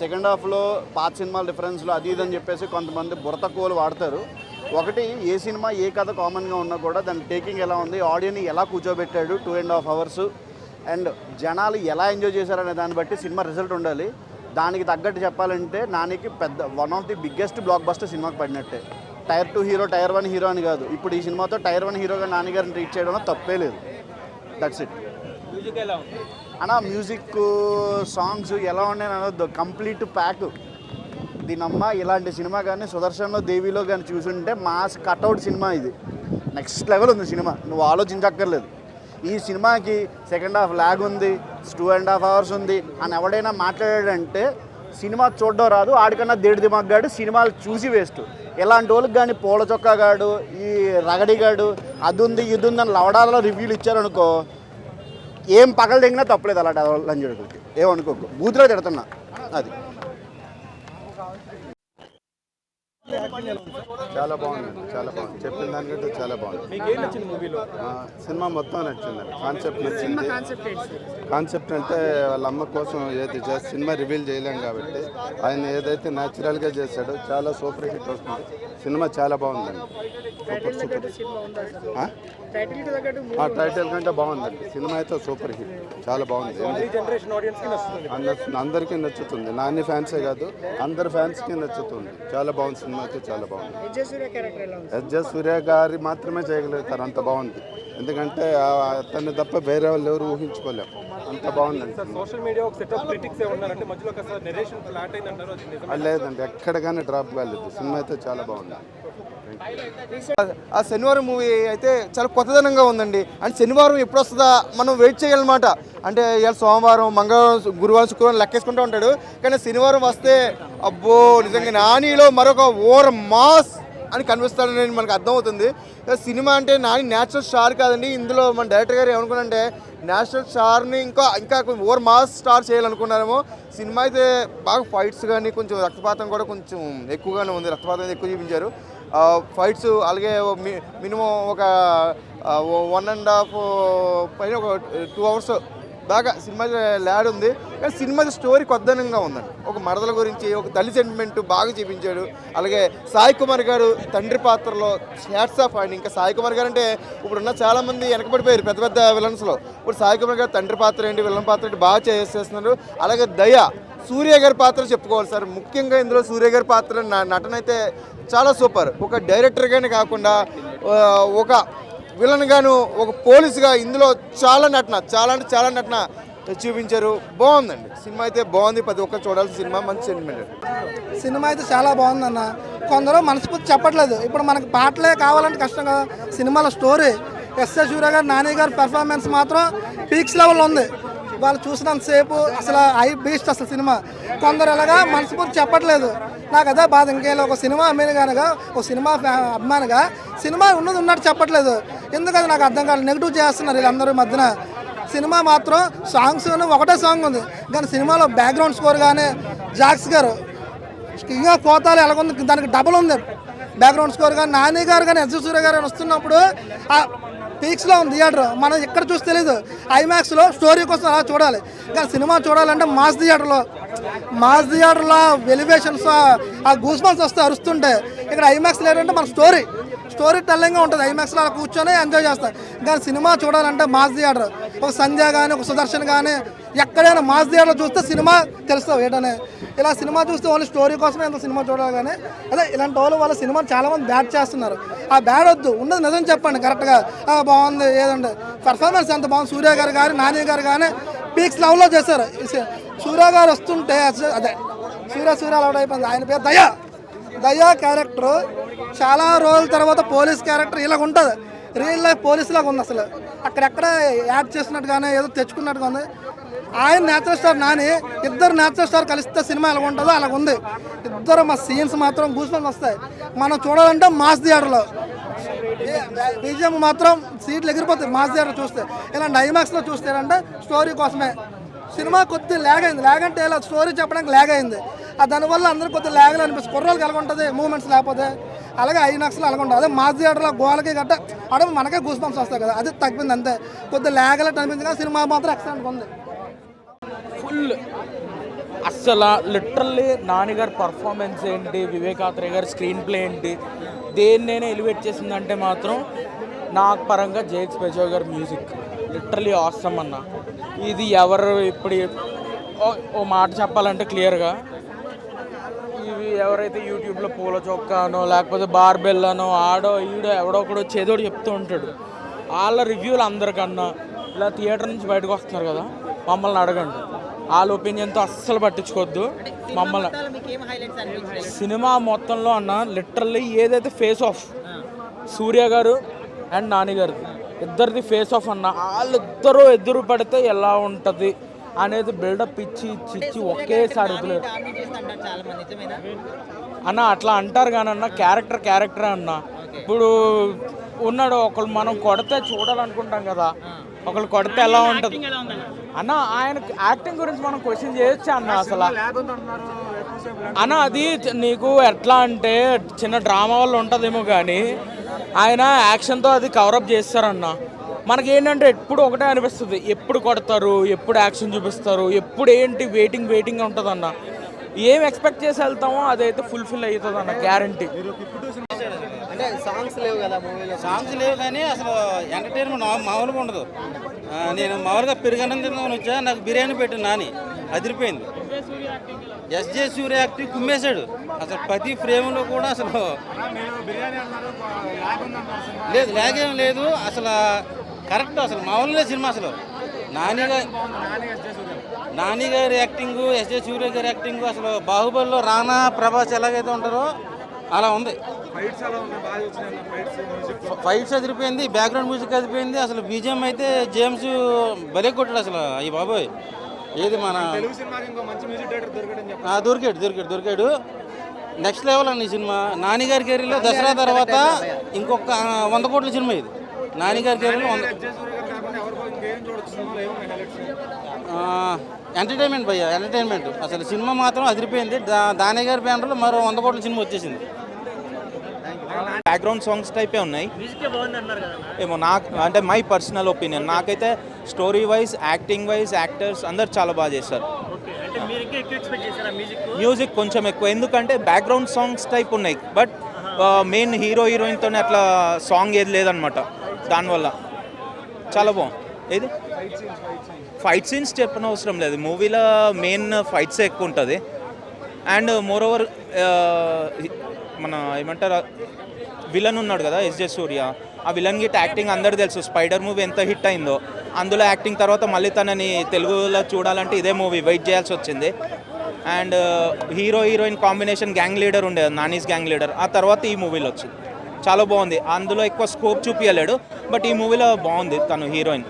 Second హాఫ్లో పాత సినిమాల రిఫరెన్స్లో అది ఇదని చెప్పేసి కొంతమంది బుర్రతక్కువలు వాడతారు. ఒకటి ఏ సినిమా ఏ కథ కామన్గా ఉన్నా కూడా దాని టేకింగ్ ఎలా ఉంది, ఆడియన్ని ఎలా కూర్చోబెట్టాడు 2.5 hours, అండ్ జనాలు ఎలా ఎంజాయ్ చేశారనే దాన్ని బట్టి సినిమా రిజల్ట్ ఉండాలి. దానికి తగ్గట్టు చెప్పాలంటే నానికి పెద్ద one of the biggest block buster సినిమాకి పడినట్టే. టైర్ 2 హీరో, టైర్ 1 హీరో అని కాదు. ఇప్పుడు ఈ సినిమాతో టైర్ 1 హీరోగా నాన్నగారిని ట్రీట్ చేయడంలో తప్పే లేదు. That's it. మ్యూజిక్ ఎలా ఉంది అన్నా? మ్యూజిక్, సాంగ్స్ ఎలా ఉన్నాయని అనొద్దు, కంప్లీట్ ప్యాక్. దీనమ్మ ఇలాంటి సినిమా కానీ సుదర్శన్లో దేవిలో కానీ చూసుంటే మాస్ కట్అవుట్ సినిమా. ఇది నెక్స్ట్ లెవెల్ ఉంది సినిమా, నువ్వు ఆలోచించక్కర్లేదు. ఈ సినిమాకి సెకండ్ హాఫ్ ల్యాగ్ ఉంది, 2.5 hours ఉంది అని ఎవడైనా మాట్లాడాడంటే సినిమా చూడడం రాదు. ఆడికన్నా దేడి దిమాగ్గాడు సినిమాలు చూసి వేస్ట్. ఇలాంటి వాళ్ళకి కానీ పూల చొక్కాగాడు, ఈ రగడిగాడు, అది ఉంది ఇది ఉందని లవడాలలో రివ్యూలు ఇచ్చారనుకో, ఏం పగలు దిగినా తప్పలేదు. అలాంటి లంజుడికి ఏమనుకోకు, బూతులో తిడుతున్నా. అది చాలా బాగుంది, చాలా బాగుంది. చెప్పిన దానికంటే చాలా బాగుంది. మీకు ఏం నచ్చింది మూవీలో? సినిమా మొత్తం నచ్చిందండి. కాన్సెప్ట్ నచ్చింది. కాన్సెప్ట్ అంటే వాళ్ళ అమ్మ కోసం ఏది చేసి సినిమా రివీల్ చేయలేం కాబట్టి ఆయన ఏదైతే న్యాచురల్గా చేశాడో చాలా సూపర్ హిట్ వస్తుంది. సినిమా చాలా బాగుందండి. సూపర్ టైటిల్ కంటే బాగుందండి. సినిమా అయితే సూపర్ హిట్, చాలా బాగుంది. అందరికీ నచ్చుతుంది. నాని ఫ్యాన్సే కాదు, అందరి ఫ్యాన్స్కి నచ్చుతుంది. చాలా బాగుంది సినిమా అయితే, చాలా బాగుంది. ఎస్.జె. సూర్య గారి మాత్రమే చేయగలుగుతారు, అంత బాగుంది. ఎందుకంటే అతన్ని తప్ప వేరే వాళ్ళు ఎవరు ఊహించుకోలేము, అంత బాగుందండి. లేదండి, ఎక్కడ కానీ డ్రాప్ కాలేదు. సినిమా అయితే చాలా బాగుంది. ఆ శనివారం మూవీ అయితే చాలా కొత్తదనంగా ఉందండి. అంటే శనివారం ఎప్పుడు వస్తుందా మనం వెయిట్ చేయాలన్నమాట. అంటే ఇవాళ సోమవారం, మంగళవారం, గురువారం, శుక్రవారం లెక్కేసుకుంటూ ఉంటాడు. కానీ శనివారం వస్తే అబ్బో నిజంగా నానిలో మరొక ఓవర్ మాస్ అని కనిపిస్తాడని మనకు అర్థమవుతుంది. సినిమా అంటే నాని న్యాచురల్ స్టార్ కాదండి. ఇందులో మన డైరెక్టర్ గారు ఏమనుకున్నారంటే నేషనల్ స్టార్ని ఇంకా ఓవర్ మాస్ స్టార్ చేయాలనుకున్నారేమో. సినిమా అయితే బాగా ఫైట్స్ కానీ కొంచెం రక్తపాతం కూడా కొంచెం ఎక్కువగానే ఉంది. రక్తపాతం ఎక్కువ చూపించారు. ఫైట్స్ అలాగే మినిమం ఒక 1.5 పైన ఒక 2 hours బాగా సినిమా ల్యాడ్ ఉంది. కానీ సినిమా స్టోరీ కొత్తదనంగా ఉందండి. ఒక మరదల గురించి, ఒక తల్లి సెంటిమెంట్ బాగా చూపించాడు. అలాగే సాయి కుమార్ గారు తండ్రి పాత్రలో హ్యాట్స్ ఆఫ్ అండి. ఇంకా సాయి కుమార్ గారు అంటే ఇప్పుడున్న చాలామంది వెనకబడిపోయారు పెద్ద పెద్ద విలన్స్లో. ఇప్పుడు సాయి కుమార్ గారు తండ్రి పాత్ర ఏంటి, విలన్ పాత్ర ఏంటి బాగా చేస్తున్నారు. అలాగే దయ, సూర్య గారి పాత్ర చెప్పుకోవాలి సార్. ముఖ్యంగా ఇందులో సూర్య గారి పాత్ర నటన అయితే చాలా సూపర్. ఒక డైరెక్టర్గానే కాకుండా ఒక విలన్ గాను, ఒక పోలీసుగా ఇందులో చాలా నటన చూపించారు. బాగుందండి సినిమా అయితే, బాగుంది. ప్రతి ఒక్కరు చూడాల్సిన సినిమా, మంచి సెంటిమెంట్. సినిమా అయితే చాలా బాగుందన్న. కొందరు మనస్ఫూర్తి చెప్పట్లేదు. ఇప్పుడు మనకు పాటలే కావాలంటే కష్టం కదా. సినిమాలో స్టోరీ, ఎస్.జె. సూర్య గారు, నాని గారి పెర్ఫార్మెన్స్ మాత్రం పీక్స్ లెవెల్లో ఉంది. వాళ్ళు చూసినంతసేపు అసలు ఐ బీస్ట్ అసలు సినిమా. కొందరు ఎలాగా మనస్ఫూర్తి చెప్పట్లేదు. నాకు అదే బాధ. ఇంకేం ఒక సినిమా అభిమానిగా, ఒక సినిమా అభిమానిగా సినిమా ఉన్నట్టు చెప్పట్లేదు. ఎందుకంటే నాకు అర్థం కాలేదు. నెగిటివ్ చేస్తున్నారు వీళ్ళందరూ మధ్యన. సినిమా మాత్రం సాంగ్స్ ఒకటే సాంగ్ ఉంది, కానీ సినిమాలో బ్యాక్గ్రౌండ్ స్కోర్ కానీ జాక్స్ గారు ఇంకా కోతాలు ఎలాగుంది, దానికి డబుల్ ఉంది బ్యాక్గ్రౌండ్ స్కోర్. కానీ నాని గారు కానీ ఎస్.జె. సూర్య గారు వస్తున్నప్పుడు పీక్స్లో ఉంది థియేటర్. మనం ఇక్కడ చూసి తెలీదు. ఐమాక్స్లో స్టోరీ కోసం అలా చూడాలి. కానీ సినిమా చూడాలంటే మాస్ థియేటర్లో ఎలివేషన్స్, ఆ గూస్ బంప్స్ వస్తే అరుస్తుంటే, ఇక్కడ ఐమాక్స్ లేదంటే మన స్టోరీ టెల్లింగ్గా ఉంటుంది. ఐమాక్స్లో అలా కూర్చొని ఎంజాయ్ చేస్తాం. కానీ సినిమా చూడాలంటే మాస్ థియేటర్. ఒక సంధ్య కానీ, ఒక సుదర్శన్ కానీ, ఎక్కడైనా మాస్ థియేటర్లో చూస్తే సినిమా తెలుస్తావు ఏంటనే. ఇలా సినిమా చూస్తే ఓన్లీ స్టోరీ కోసమే ఎంత సినిమా చూడాలి. కానీ అదే ఇలాంటి వాళ్ళ సినిమా చాలామంది బ్యాడ్ చేస్తున్నారు. ఆ బ్యాడ్ వద్దు, ఉన్నది నిజం చెప్పండి కరెక్ట్గా. బాగుంది ఏదండి, పర్ఫార్మెన్స్ ఎంత బాగుంది. సూర్య గారు కానీ, నాని గారు కానీ పీక్స్ లెవెల్లో చేశారు. సూర్య గారు వస్తుంటే అదే సూర్య అలవాటు అయిపోయింది. ఆయన పేరు దయా క్యారెక్టరు చాలా రోజుల తర్వాత పోలీస్ క్యారెక్టర్ ఇలాగ ఉంటుంది. రియల్ లైఫ్ పోలీస్ లాగా ఉంది. అసలు అక్కడెక్కడ యాడ్ చేసినట్టుగానే ఏదో తెచ్చుకున్నట్టుగా ఉంది. ఆయన నేచురల్ స్టార్, నాని, ఇద్దరు నేచురల్ స్టార్ కలిస్తే సినిమా ఎలా ఉంటుందో అలాగ ఉంది. ఇద్దరు మా సీన్స్ మాత్రం గూస్బంప్స్ వస్తాయి. మనం చూడాలంటే మాస్ థియేటర్లో. బీజిఎం మాత్రం సీట్లు ఎగిరిపోతాయి మాస్ థియేటర్ చూస్తే. ఇలాంటి ఐమాక్స్లో చూస్తే అంటే స్టోరీ కోసమే. సినిమా కొద్ది ల్యాగ్ అయింది. ల్యాగ్ అంటే ఇలా స్టోరీ చెప్పడానికి ల్యాగ్ అయింది. దానివల్ల అందరూ కొద్దిగా ల్యాగ్లో అనిపిస్తుంది. కుర్రోళ్ళకి ఎలా ఉంటుంది మూమెంట్స్ లేకపోతే, అలాగే ఐనాక్స్లో అలాగ ఉంటుంది. అదే మాస్ థియేటర్లో గోలకి గట్ట అక్కడ మనకే గూస్ బంప్స్ వస్తాయి కదా, అది తగ్గింది అంతే. కొద్దిగా ల్యాగ్ అలా అనిపించింది. కానీ సినిమా మాత్రం ఎక్సలెంట్గా ఉంది. ఫుల్ అస్సలు లిటరల్లీ నానిగారి పర్ఫార్మెన్స్ ఏంటి, వివేకాత్రేయ గారి స్క్రీన్ ప్లే ఏంటి, దేన్నైనా ఎలివేట్ చేసిందంటే మాత్రం నాకు పరంగా జేక్స్ బెజో గారి మ్యూజిక్ లిటరల్లీ ఆసమ్ అన్న. ఇది ఎవరు ఇప్పుడు ఓ మాట చెప్పాలంటే క్లియర్గా, ఇవి ఎవరైతే యూట్యూబ్లో పూల చొక్కానో లేకపోతే బార్బెల్లానో ఆడో ఈడో ఎవడో ఒకడో చేదోడు చెప్తూ ఉంటాడు, వాళ్ళ రివ్యూలు అందరికన్నా ఇలా థియేటర్ నుంచి బయటకు వస్తున్నారు కదా, మమ్మల్ని అడగండి. వాళ్ళ ఒపీనియన్తో అస్సలు పట్టించుకోవద్దు మమ్మల్ని. సినిమా మొత్తంలో అన్న లిటరల్లీ ఏదైతే ఫేస్ ఆఫ్ సూర్య గారు అండ్ నాని గారిది ఇద్దరిది ఫేస్ ఆఫ్ అన్న, వాళ్ళిద్దరూ ఎదురు పడితే ఎలా ఉంటుంది అనేది బిల్డప్ ఇచ్చి ఒకేసారి వదిలేదు అన్న. అట్లా అంటారు కానీ అన్న, క్యారెక్టరే అన్న. ఇప్పుడు ఉన్నాడు ఒకళ్ళు, మనం కొడితే చూడాలనుకుంటాం కదా, ఒకళ్ళు కొడితే ఎలా ఉంటుంది అన్న. ఆయన యాక్టింగ్ గురించి మనం క్వశ్చన్ చేయొచ్చు అన్న. అసలు అన్న అది నీకు ఎట్లా అంటే చిన్న డ్రామా వల్ల ఉంటుందేమో కానీ ఆయన యాక్షన్తో అది కవరప్ చేస్తారన్న. మనకేంటంటే ఎప్పుడు ఒకటే అనిపిస్తుంది, ఎప్పుడు కొడతారు, ఎప్పుడు యాక్షన్ చూపిస్తారు, ఎప్పుడు ఏంటి వెయిటింగ్ ఉంటుంది అన్న. ఏం ఎక్స్పెక్ట్ చేసి వెళ్తామో అదైతే ఫుల్ఫిల్ అవుతుంది అన్న, గ్యారంటీ. అంటే సాంగ్స్ లేవు కదా మూవీలో. సాంగ్స్ లేవు కానీ అసలు ఎంటర్టైన్మెంట్ మామూలుగా ఉండదు. నేను మామూలుగా పెరుగన్నం తిందామని వచ్చా, నాకు బిర్యానీ పెట్టిన నాని అదిరిపోయింది. ఎస్జే సూర్య యాక్టింగ్ కుమ్మేశాడు అసలు. ప్రతి ఫ్రేమ్లో కూడా అసలు లేదు, లాగేం లేదు అసలు. కరెక్ట్ అసలు మామూలుగా సినిమా అసలు. నాని గారి యాక్టింగ్, ఎస్జే సూర్య గారి యాక్టింగ్ అసలు బాహుబలిలో రానా ప్రభాస్ ఎలాగైతే ఉంటారో అలా ఉంది. ఫైట్స్ అదిరిపోయింది, బ్యాక్గ్రౌండ్ మ్యూజిక్ అదిరిపోయింది. అసలు బీజిఎం అయితే జేమ్స్ భలే కొట్టాడు అసలు. ఈ బాబోయ్ ఏది మన దొరికాడు. నెక్స్ట్ లెవెల్ అండి ఈ సినిమా. నాని గారి కెరీర్లో దసరా తర్వాత ఇంకొక 100 కోట్ల సినిమా ఇది. నాని గారి కెరీర్లో ఎంటర్టైన్మెంట్ భయ్య, ఎంటర్టైన్మెంట్ అసలు. సినిమా మాత్రం అదిరిపోయింది. దాని గారి బ్యానర్లో మరో 100 కోట్ల సినిమా వచ్చేసింది. బ్యాక్గ్రౌండ్ సాంగ్స్ టైపే ఉన్నాయి ఏమో. నాకు అంటే మై పర్సనల్ ఒపీనియన్, నాకైతే story wise, acting wise, actors అందరు చాలా బాగా చేస్తారు. మ్యూజిక్ కొంచెం ఎక్కువ, ఎందుకంటే బ్యాక్గ్రౌండ్ సాంగ్స్ టైప్ ఉన్నాయి, బట్ మెయిన్ హీరోయిన్తో అట్లా సాంగ్ ఏది లేదనమాట. దానివల్ల చాలా బాగుంది. ఏది ఫైట్ సీన్స్ చెప్పనవసరం లేదు, మూవీలో మెయిన్ ఫైట్సే ఎక్కువ ఉంటుంది. అండ్ మోర్ ఓవర్ మన ఏమంటారు విలన్ ఉన్నాడు కదా ఎస్జే సూర్య, ఆ విలన్ గిట్ యాక్టింగ్ అందరు తెలుసు. స్పైడర్ మూవీ ఎంత హిట్ అయిందో అందులో యాక్టింగ్ తర్వాత మళ్ళీ తనని తెలుగులో చూడాలంటే ఇదే మూవీ వెయిట్ చేయాల్సి వచ్చింది. And heroine combination gang leader ఉండేది, నానీస్ గ్యాంగ్ లీడర్, ఆ తర్వాత ఈ మూవీలో వచ్చింది. చాలా బాగుంది. అందులో ఎక్కువ స్కోప్ చూపించలేడు, బట్ ఈ మూవీలో బాగుంది తను హీరోయిన్.